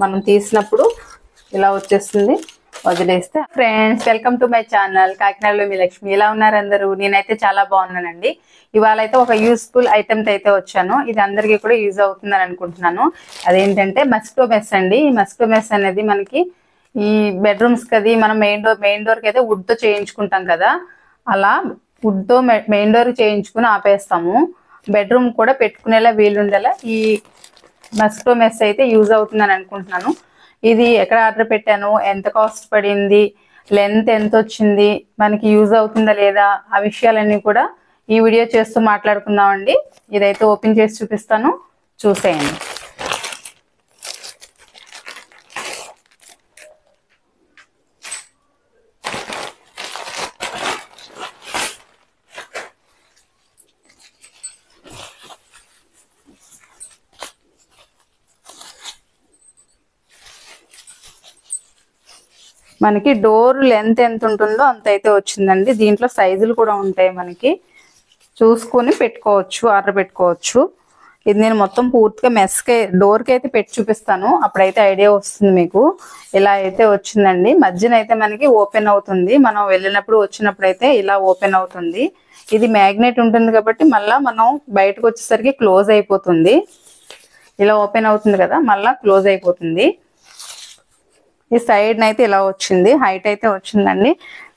మనం తీసినప్పుడు ఇలా వచ్చేస్తుంది, వదిలేస్తే. Friends, welcome to my channel కాకినాడలో మీ లక్ష్మి. ఎలా ఉన్నారు అందరూ? నేనైతే చాలా బాగున్నానండి. ఇవాళ అయితే ఒక యూస్ఫుల్ ఐటమ్ అయితే వచ్చాను. ఇది అందరికీ కూడా యూజ్ అవుతుందని అనుకుంటున్నాను. అదేంటంటే మస్కిటో మెస్ అండి. ఈ మస్కిటో మెస్ అనేది మనకి ఈ బెడ్రూమ్స్ కది మనం మెయిన్ డోర్ కి అయితే వుడ్ తో చేయించుకుంటాం కదా, అలా వుడ్ తో మెయిన్ డోర్ చేయించుకుని ఆపేస్తాము. బెడ్రూమ్ కూడా పెట్టుకునేలా వీలుండేలా ఈ మస్కిటో మెస్ అయితే యూజ్ అవుతుందని అనుకుంటున్నాను. ఇది ఎక్కడ ఆర్డర్ పెట్టాను, ఎంత కాస్ట్ పడింది, లెంత్ ఎంత వచ్చింది, మనకి యూజ్ అవుతుందా లేదా, ఆ విషయాలన్నీ కూడా ఈ వీడియో చేస్తూ మాట్లాడుకుందామండి. ఇదైతే ఓపెన్ చేసి చూపిస్తాను, చూసేయండి. మనకి డోర్ లెంత్ ఎంత ఉంటుందో అంత అయితే వచ్చిందండి. దీంట్లో సైజులు కూడా ఉంటాయి, మనకి చూసుకొని పెట్టుకోవచ్చు, ఆర్డర్ పెట్టుకోవచ్చు. ఇది నేను మొత్తం పూర్తిగా మెస్కే డోర్కి అయితే పెట్టి చూపిస్తాను, అప్పుడైతే ఐడియా వస్తుంది మీకు. ఇలా అయితే వచ్చిందండి. మధ్యన అయితే మనకి ఓపెన్ అవుతుంది, మనం వెళ్ళినప్పుడు వచ్చినప్పుడు అయితే ఇలా ఓపెన్ అవుతుంది. ఇది మ్యాగ్నెట్ ఉంటుంది కాబట్టి మళ్ళీ మనం బయటకు వచ్చేసరికి క్లోజ్ అయిపోతుంది. ఇలా ఓపెన్ అవుతుంది కదా, మళ్ళీ క్లోజ్ అయిపోతుంది. ఈ సైడ్ అయితే ఇలా వచ్చింది, హైట్ అయితే వచ్చిందండి.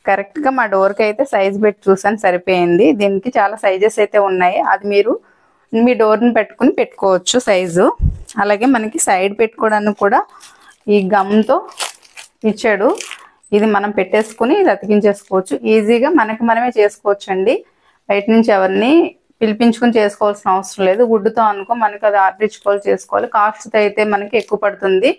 కరెక్ట్ గా మా డోర్ కి అయితే సైజ్ పెట్టి చూసాను, సరిపోయింది. దీనికి చాలా సైజెస్ అయితే ఉన్నాయి, అది మీరు మీ డోర్ ని పెట్టుకుని పెట్టుకోవచ్చు సైజు. అలాగే మనకి సైడ్ పెట్టుకోవడానికి కూడా ఈ గమ్ తో ఇచ్చాడు. ఇది మనం పెట్టేసుకుని ఇది అతికించేసుకోవచ్చు, ఈజీగా మనకి మనమే చేసుకోవచ్చు అండి. బయట నుంచి ఎవరిని పిలిపించుకుని చేసుకోవాల్సిన అవసరం లేదు. వుడ్తో అనుకో మనకి అది ఆర్డర్ ఇచ్చుకోవాలి, చేసుకోవాలి. కాస్ట్ అయితే మనకి ఎక్కువ పడుతుంది,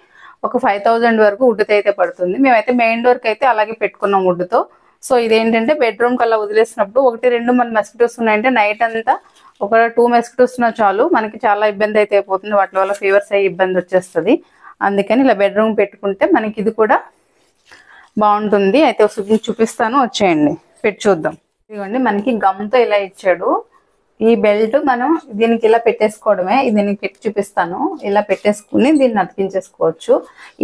ఒక 5000 వరకు వుడ్తో అయితే పడుతుంది. మేమైతే మెయిన్ డోర్ కి అయితే అలాగే పెట్టుకున్నాం వుడ్తో. సో ఇదేంటంటే బెడ్రూమ్ కల్లా వదిలేసినప్పుడు 1-2 మన మస్కిటోస్ ఉన్నాయంటే నైట్ అంతా ఒక 2 మస్కిటోస్ ఉన్నా చాలు, మనకి చాలా ఇబ్బంది అయితే అయిపోతుంది. వాటి వల్ల ఫీవర్స్ అయ్యి ఇబ్బంది వచ్చేస్తుంది. అందుకని ఇలా బెడ్రూమ్ పెట్టుకుంటే మనకి ఇది కూడా బాగుంటుంది. అయితే చూపిస్తాను, వచ్చేయండి, పెట్టి చూద్దాం. ఇదిగోండి, మనకి గమ్తో ఇలా ఇచ్చాడు. ఈ బెల్ట్ మనం దీనికి ఇలా పెట్టేసుకోవడమే. దీనికి పెట్టి చూపిస్తాను. ఇలా పెట్టేసుకుని దీన్ని అతికించేసుకోవచ్చు,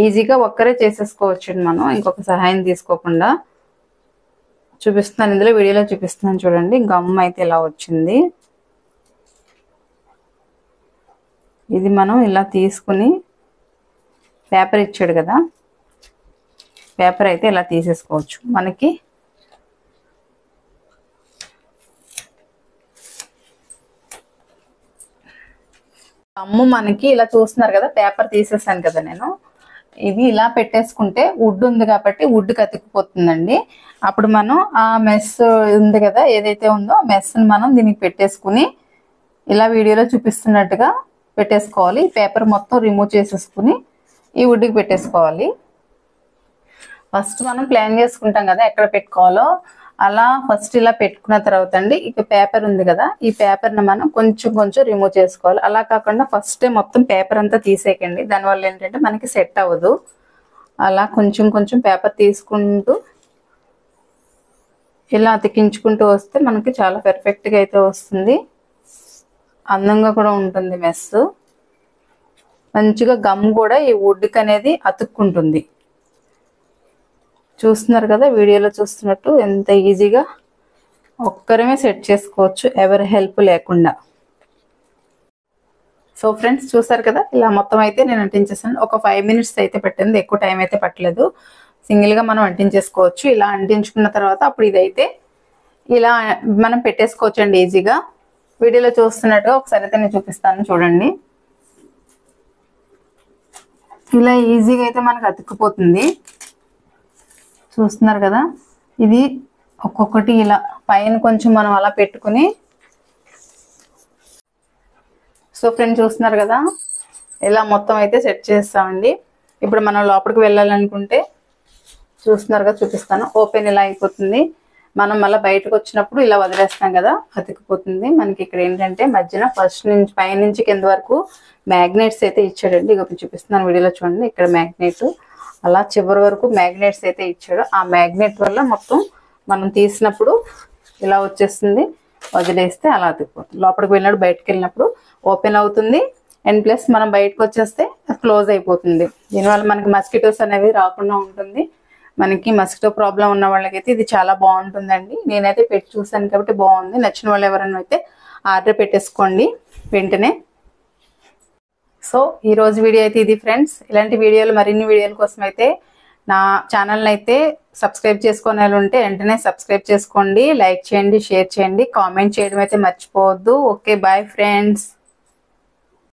ఈజీగా ఒక్కరే చేసేసుకోవచ్చు మనం, ఇంకొక సహాయం తీసుకోకుండా. చూపిస్తున్నాను, ఇందులో వీడియోలో చూపిస్తున్నాను చూడండి. గమ్ అయితే ఇలా వచ్చింది. ఇది మనం ఇలా తీసుకుని పేపర్ ఇచ్చాడు కదా, పేపర్ అయితే ఇలా తీసేసుకోవచ్చు. మనకి గమ్ము మనకి ఇలా చూస్తున్నారు కదా, పేపర్ తీసేసాను కదా నేను. ఇది ఇలా పెట్టేసుకుంటే వుడ్ ఉంది కాబట్టి వుడ్కి అతుక్కుపోతుందండి. అప్పుడు మనం ఆ మెస్ ఉంది కదా, ఏదైతే ఉందో ఆ మెస్ని మనం దీనికి పెట్టేసుకుని ఇలా వీడియోలో చూపిస్తున్నట్టుగా పెట్టేసుకోవాలి. పేపర్ మొత్తం రిమూవ్ చేసేసుకుని ఈ వుడ్కి పెట్టేసుకోవాలి. ఫస్ట్ మనం ప్లాన్ చేసుకుంటాం కదా ఎక్కడ పెట్టుకోవాలో, అలా ఫస్ట్ ఇలా పెట్టుకున్న తర్వాత అండి, ఇక పేపర్ ఉంది కదా, ఈ పేపర్ని మనం కొంచెం కొంచెం రిమూవ్ చేసుకోవాలి. అలా కాకుండా ఫస్టే మొత్తం పేపర్ అంతా తీసేయకండి, దానివల్ల ఏంటంటే మనకి సెట్ అవ్వదు. అలా కొంచెం కొంచెం పేపర్ తీసుకుంటూ ఇలా అతికించుకుంటూ వస్తే మనకి చాలా పర్ఫెక్ట్గా అయితే వస్తుంది, అందంగా కూడా ఉంటుంది మెస్. మంచిగా గమ్ కూడా ఈ వుడ్కి అనేది అతుక్కుంటుంది. చూస్తున్నారు కదా, వీడియోలో చూస్తున్నట్టు ఎంత ఈజీగా ఒక్కరమే సెట్ చేసుకోవచ్చు, ఎవరి హెల్ప్ లేకుండా. సో ఫ్రెండ్స్, చూసారు కదా, ఇలా మొత్తం అయితే నేను అంటించేసాను. ఒక 5 మినిట్స్ అయితే పట్టింది, ఎక్కువ టైం అయితే పట్టలేదు. సింగిల్గా మనం అంటించేసుకోవచ్చు. ఇలా అంటించుకున్న తర్వాత అప్పుడు ఇదైతే ఇలా మనం పెట్టేసుకోవచ్చు అండి ఈజీగా. వీడియోలో చూస్తున్నట్టుగా ఒకసారి అయితే నేను చూపిస్తాను చూడండి. ఇలా ఈజీగా అయితే మనకు అతుక్కుపోతుంది. చూస్తున్నారు కదా, ఇది ఒక్కొక్కటి ఇలా పైన కొంచెం మనం అలా పెట్టుకుని. సో ఫ్రెండ్స్, చూస్తున్నారు కదా, ఇలా మొత్తం అయితే సెట్ చేస్తామండి. ఇప్పుడు మనం లోపలికి వెళ్ళాలనుకుంటే చూస్తున్నారు కదా, చూపిస్తాను. ఓపెన్ ఇలా అయిపోతుంది. మనం మళ్ళీ బయటకు వచ్చినప్పుడు ఇలా వదిలేస్తాం కదా, అతికిపోతుంది. మనకి ఇక్కడ ఏంటంటే మధ్యన ఫస్ట్ నుంచి పైనుంచి కింద వరకు మ్యాగ్నెట్స్ అయితే ఇచ్చాడండి. ఇక చూపిస్తున్నాను, వీడియోలో చూడండి. ఇక్కడ మ్యాగ్నెట్ అలా చివరి వరకు మ్యాగ్నెట్స్ అయితే ఇచ్చాడు. ఆ మ్యాగ్నెట్ వల్ల మొత్తం మనం తీసినప్పుడు ఇలా వచ్చేస్తుంది, వదిలేస్తే అలా అతికిపోతుంది. లోపలికి వెళ్ళినప్పుడు బయటకు వెళ్ళినప్పుడు ఓపెన్ అవుతుంది, అండ్ ప్లస్ మనం బయటకు వచ్చేస్తే క్లోజ్ అయిపోతుంది. దీనివల్ల మనకి మస్కిటోస్ అనేవి రాకుండా ఉంటుంది. మనకి మస్కిటో ప్రాబ్లం ఉన్న వాళ్ళకైతే ఇది చాలా బాగుంటుందండి. నేనైతే పెట్టి చూసాను కాబట్టి బాగుంది. నచ్చిన వాళ్ళు ఎవరైనా అయితే ఆర్డర్ పెట్టేసుకోండి వెంటనే. సో ఈరోజు వీడియో అయితే ఇది ఫ్రెండ్స్. ఇలాంటి వీడియోలు మరిన్ని వీడియోల కోసం అయితే నా ఛానల్ని అయితే సబ్స్క్రైబ్ చేసుకునే వాళ్ళు ఉంటే వెంటనే సబ్స్క్రైబ్ చేసుకోండి, లైక్ చేయండి, షేర్ చేయండి, కామెంట్ చేయడం అయితే మర్చిపోవద్దు. Okay, bye friends.